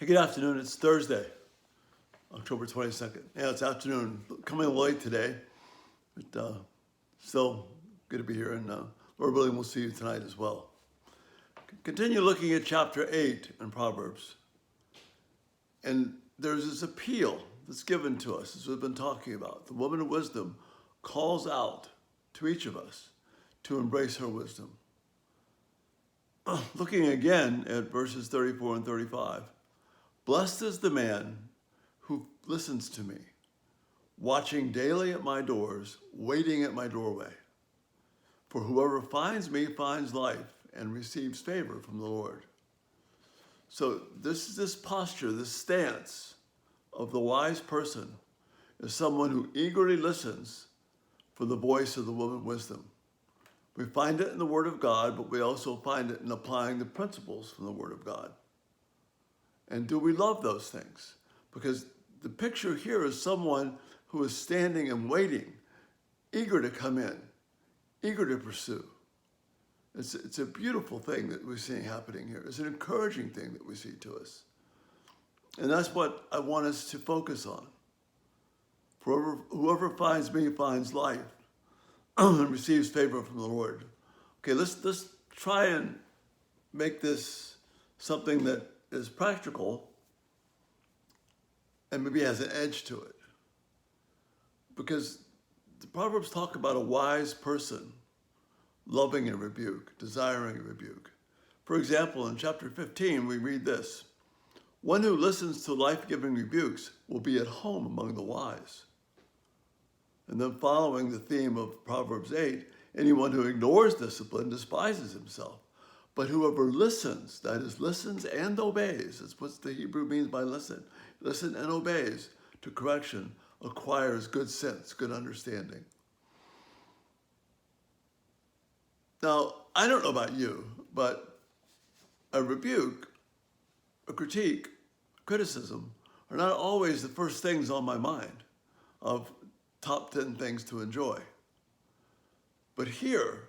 Hey, good afternoon. It's Thursday, October 22nd. Yeah, it's afternoon. Coming late today, but still good to be here. And Lord willing, we'll see you tonight as well. Continue looking at chapter 8 in Proverbs. And there's this appeal that's given to us, as we've been talking about. The woman of wisdom calls out to each of us to embrace her wisdom. Looking again at verses 34 and 35. Blessed is the man who listens to me, watching daily at my doors, waiting at my doorway. For whoever finds me finds life and receives favor from the Lord. So this posture, this stance of the wise person is someone who eagerly listens for the voice of the woman of wisdom. We find it in the Word of God, but we also find it in applying the principles from the Word of God. And do we love those things? Because the picture here is someone who is standing and waiting, eager to come in, eager to pursue. It's a beautiful thing that we're seeing happening here. It's an encouraging thing that we see to us. And that's what I want us to focus on. For whoever finds me finds life and receives favor from the Lord. Okay, let's try and make this something that is practical and maybe has an edge to it. Because the Proverbs talk about a wise person loving a rebuke, desiring a rebuke. For example, in chapter 15, we read this: one who listens to life-giving rebukes will be at home among the wise. And then following the theme of Proverbs 8, anyone who ignores discipline despises himself. But whoever listens, that is, listens and obeys, that's what the Hebrew means by listen and obeys to correction, acquires good sense, good understanding. Now, I don't know about you, but a rebuke, a critique, criticism are not always the first things on my mind of top 10 things to enjoy. But here,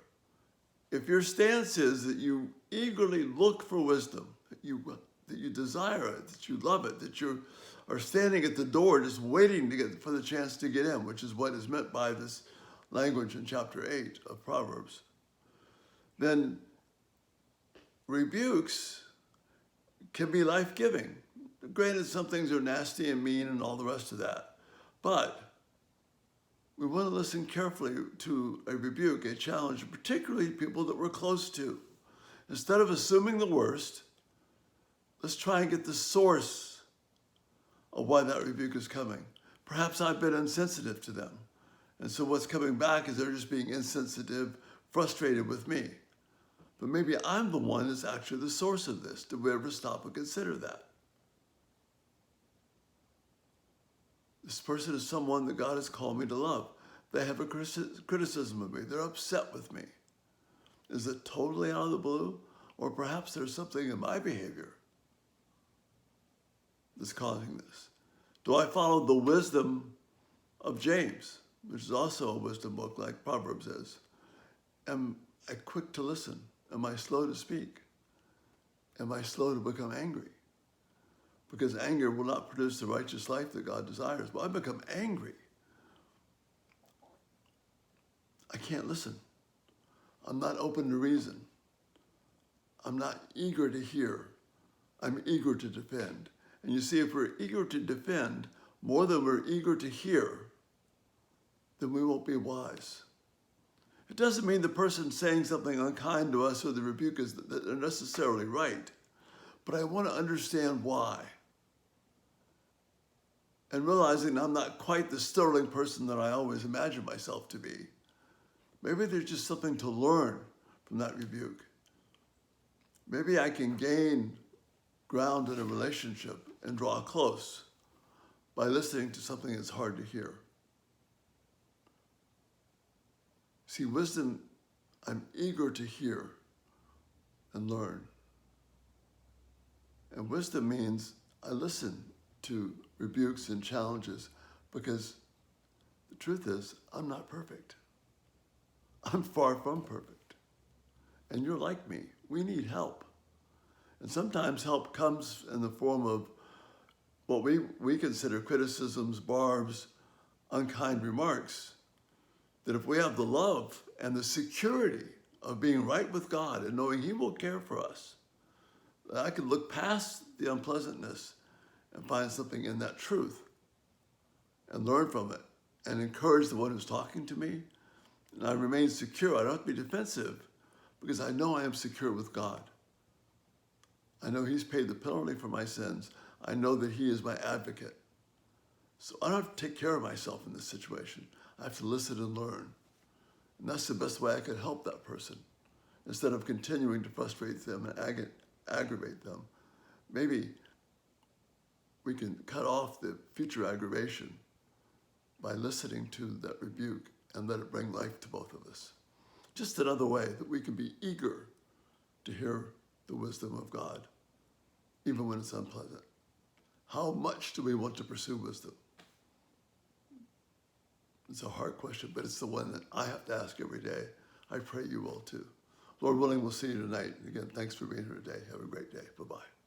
if your stance is that you eagerly look for wisdom, that you desire it, that you love it, that you are standing at the door just waiting for the chance to get in, which is what is meant by this language in chapter 8 of Proverbs, then rebukes can be life-giving. Granted, some things are nasty and mean and all the rest of that, but we want to listen carefully to a rebuke, a challenge, particularly people that we're close to. Instead of assuming the worst, let's try and get the source of why that rebuke is coming. Perhaps I've been insensitive to them. And so what's coming back is they're just being insensitive, frustrated with me. But maybe I'm the one that's actually the source of this. Did we ever stop and consider that? This person is someone that God has called me to love. They have a criticism of me. They're upset with me. Is it totally out of the blue? Or perhaps there's something in my behavior that's causing this. Do I follow the wisdom of James, which is also a wisdom book like Proverbs is? Am I quick to listen? Am I slow to speak? Am I slow to become angry? Because anger will not produce the righteous life that God desires. But I become angry. I can't listen. I'm not open to reason. I'm not eager to hear. I'm eager to defend. And you see, if we're eager to defend more than we're eager to hear, then we won't be wise. It doesn't mean the person saying something unkind to us or the rebuke is that they're necessarily right. But I want to understand why. And realizing I'm not quite the sterling person that I always imagine myself to be. Maybe there's just something to learn from that rebuke. Maybe I can gain ground in a relationship and draw close by listening to something that's hard to hear. See, wisdom, I'm eager to hear and learn. And wisdom means I listen to rebukes and challenges because the truth is, I'm not perfect. I'm far from perfect. And you're like me. We need help. And sometimes help comes in the form of what we consider criticisms, barbs, unkind remarks, that if we have the love and the security of being right with God and knowing He will care for us, that I can look past the unpleasantness and find something in that truth and learn from it and encourage the one who's talking to me. And I remain secure. I don't have to be defensive because I know I am secure with God. I know He's paid the penalty for my sins. I know that He is my advocate. So I don't have to take care of myself in this situation. I have to listen and learn. And that's the best way I could help that person. Instead of continuing to frustrate them and aggravate them, maybe we can cut off the future aggravation by listening to that rebuke and let it bring life to both of us. Just another way that we can be eager to hear the wisdom of God, even when it's unpleasant. How much do we want to pursue wisdom? It's a hard question, but it's the one that I have to ask every day. I pray you will too. Lord willing, we'll see you tonight. Again, thanks for being here today. Have a great day. Bye-bye.